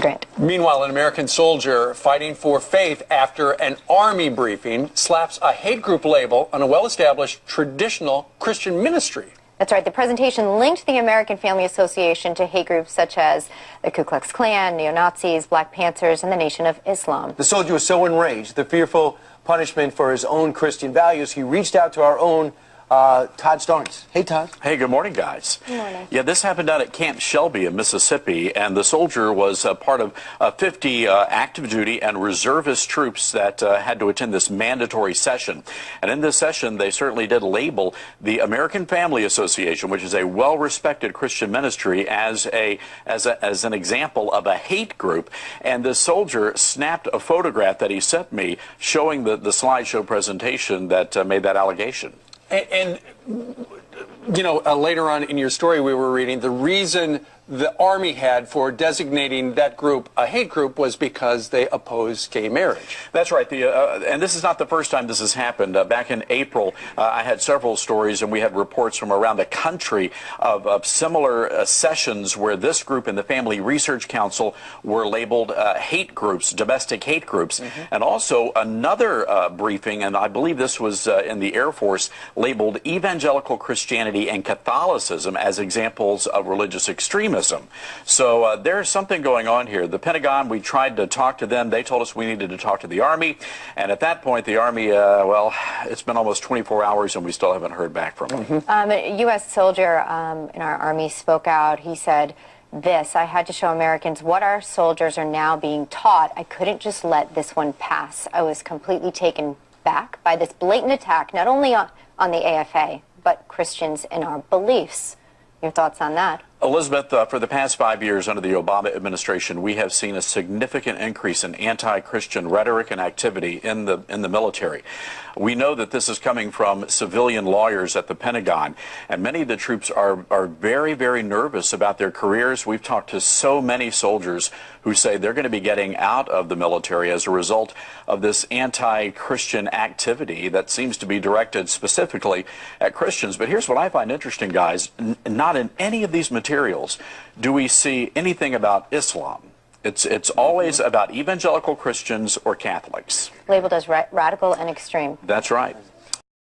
Grant. Meanwhile, an American soldier fighting for faith after an army briefing slaps a hate group label on a well-established traditional Christian ministry. That's right. The presentation linked the American Family Association to hate groups such as the Ku Klux Klan, neo-Nazis, Black Panthers, and the Nation of Islam. The soldier was so enraged, the fearful punishment for his own Christian values, he reached out to our own Todd Starnes. Hey, Todd. Hey, good morning, guys. Good morning. Yeah, this happened down at Camp Shelby in Mississippi, and the soldier was part of 50 active duty and reservist troops that had to attend this mandatory session. And in this session, they certainly did label the American Family Association, which is a well-respected Christian ministry, as an example of a hate group. And this soldier snapped a photograph that he sent me showing the slideshow presentation that made that allegation. And you know, later on in your story we were reading the reason the Army had for designating that group a hate group was because they opposed gay marriage. That's right. And this is not the first time this has happened. Back in April, I had several stories, and we had reports from around the country of similar sessions where this group and the Family Research Council were labeled hate groups, domestic hate groups. And also another briefing, and I believe this was in the Air Force, labeled evangelical Christianity and Catholicism as examples of religious extremism. So there's something going on here. The Pentagon, we tried to talk to them. They told us we needed to talk to the Army. And at that point, the Army, well, it's been almost 24 hours and we still haven't heard back from them. A U.S. soldier in our Army spoke out. He said this: "I had to show Americans what our soldiers are now being taught. I couldn't just let this one pass. I was completely taken back by this blatant attack, not only on the AFA, but Christians in our beliefs." Your thoughts on that? Elizabeth, for the past 5 years under the Obama administration, we have seen a significant increase in anti-Christian rhetoric and activity in the military. We know that this is coming from civilian lawyers at the Pentagon, and many of the troops are very, very nervous about their careers. We've talked to so many soldiers who say they're going to be getting out of the military as a result of this anti-Christian activity that seems to be directed specifically at Christians. But here's what I find interesting, guys. Not in any of these materials do we see anything about Islam. It's always about evangelical Christians or Catholics. Labeled as radical and extreme. That's right.